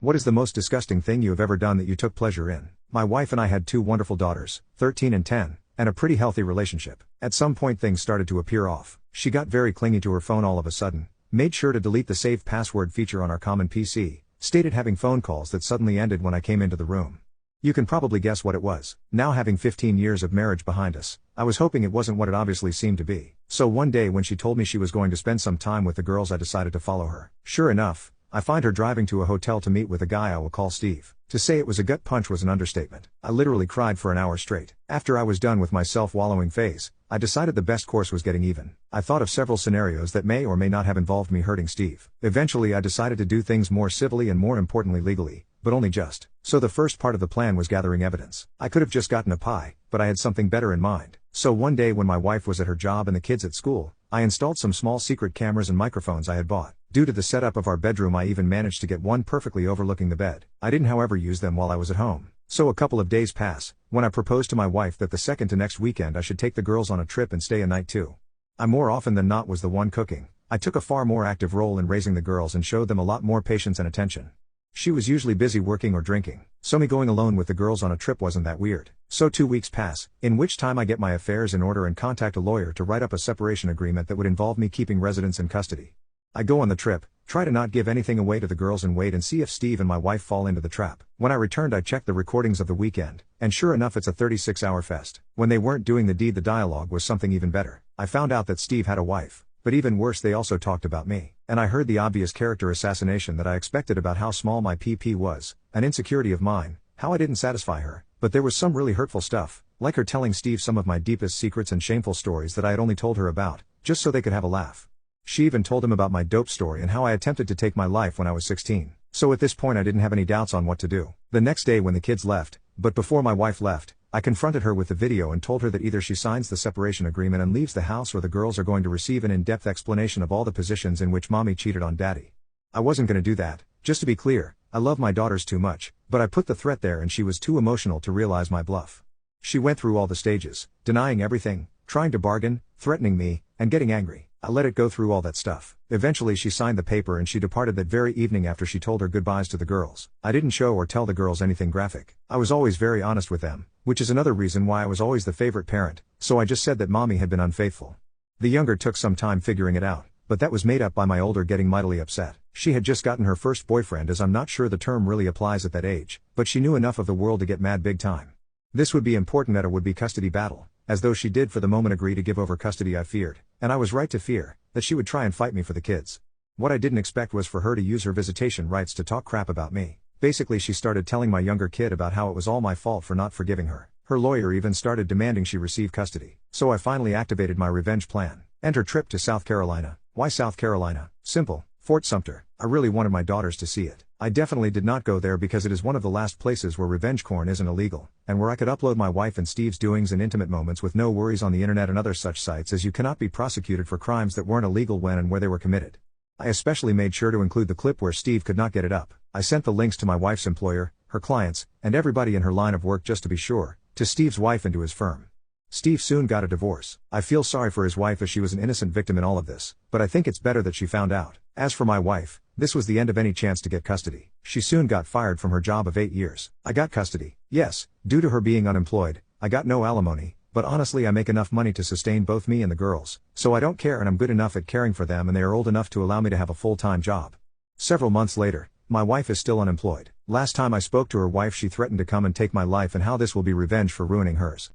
What is the most disgusting thing you have ever done that you took pleasure in? My wife and I had two wonderful daughters, 13 and 10, and a pretty healthy relationship. At some point things started to appear off. She got very clingy to her phone all of a sudden, made sure to delete the saved password feature on our common PC, stated having phone calls that suddenly ended when I came into the room. You can probably guess what it was. Now having 15 years of marriage behind us, I was hoping it wasn't what it obviously seemed to be. So one day when she told me she was going to spend some time with the girls, I decided to follow her. Sure enough, I find her driving to a hotel to meet with a guy I will call Steve. To say it was a gut punch was an understatement. I literally cried for an hour straight. After I was done with my self-wallowing phase, I decided the best course was getting even. I thought of several scenarios that may or may not have involved me hurting Steve. Eventually I decided to do things more civilly and more importantly legally, but only just. So the first part of the plan was gathering evidence. I could have just gotten a pie, but I had something better in mind. So one day when my wife was at her job and the kids at school, I installed some small secret cameras and microphones I had bought. Due to the setup of our bedroom, I even managed to get one perfectly overlooking the bed. I didn't however use them while I was at home. So a couple of days pass, when I proposed to my wife that the second to next weekend I should take the girls on a trip and stay a night too. I more often than not was the one cooking. I took a far more active role in raising the girls and showed them a lot more patience and attention. She was usually busy working or drinking, so me going alone with the girls on a trip wasn't that weird. So 2 weeks pass, in which time I get my affairs in order and contact a lawyer to write up a separation agreement that would involve me keeping residents in custody. I go on the trip, try to not give anything away to the girls and wait and see if Steve and my wife fall into the trap. When I returned I checked the recordings of the weekend, and sure enough it's a 36-hour fest. When they weren't doing the deed, the dialogue was something even better. I found out that Steve had a wife, but even worse, they also talked about me. And I heard the obvious character assassination that I expected about how small my PP was, an insecurity of mine, how I didn't satisfy her. But there was some really hurtful stuff, like her telling Steve some of my deepest secrets and shameful stories that I had only told her about, just so they could have a laugh. She even told him about my dope story and how I attempted to take my life when I was 16. So at this point I didn't have any doubts on what to do. The next day when the kids left, but before my wife left, I confronted her with the video and told her that either she signs the separation agreement and leaves the house or the girls are going to receive an in-depth explanation of all the positions in which mommy cheated on daddy. I wasn't going to do that. Just to be clear, I love my daughters too much, but I put the threat there and she was too emotional to realize my bluff. She went through all the stages, denying everything, trying to bargain, threatening me, and getting angry. I let it go through all that stuff. Eventually she signed the paper and she departed that very evening after she told her goodbyes to the girls. I didn't show or tell the girls anything graphic. I was always very honest with them, which is another reason why I was always the favorite parent, so I just said that mommy had been unfaithful. The younger took some time figuring it out, but that was made up by my older getting mightily upset. She had just gotten her first boyfriend, as I'm not sure the term really applies at that age, but she knew enough of the world to get mad big time. This would be important at a would-be custody battle, as though she did for the moment agree to give over custody. I feared, and I was right to fear, that she would try and fight me for the kids. What I didn't expect was for her to use her visitation rights to talk crap about me. Basically she started telling my younger kid about how it was all my fault for not forgiving her. Her lawyer even started demanding she receive custody. So I finally activated my revenge plan. Enter trip to South Carolina. Why South Carolina? Simple. Fort Sumter. I really wanted my daughters to see it. I definitely did not go there because it is one of the last places where revenge porn isn't illegal, and where I could upload my wife and Steve's doings and intimate moments with no worries on the internet and other such sites, as you cannot be prosecuted for crimes that weren't illegal when and where they were committed. I especially made sure to include the clip where Steve could not get it up. I sent the links to my wife's employer, her clients, and everybody in her line of work just to be sure, to Steve's wife and to his firm. Steve soon got a divorce. I feel sorry for his wife as she was an innocent victim in all of this, but I think it's better that she found out. As for my wife, this was the end of any chance to get custody. She soon got fired from her job of 8 years. I got custody. Yes, due to her being unemployed, I got no alimony, but honestly I make enough money to sustain both me and the girls, so I don't care, and I'm good enough at caring for them and they are old enough to allow me to have a full-time job. Several months later, my wife is still unemployed. Last time I spoke to her wife she threatened to come and take my life and how this will be revenge for ruining hers.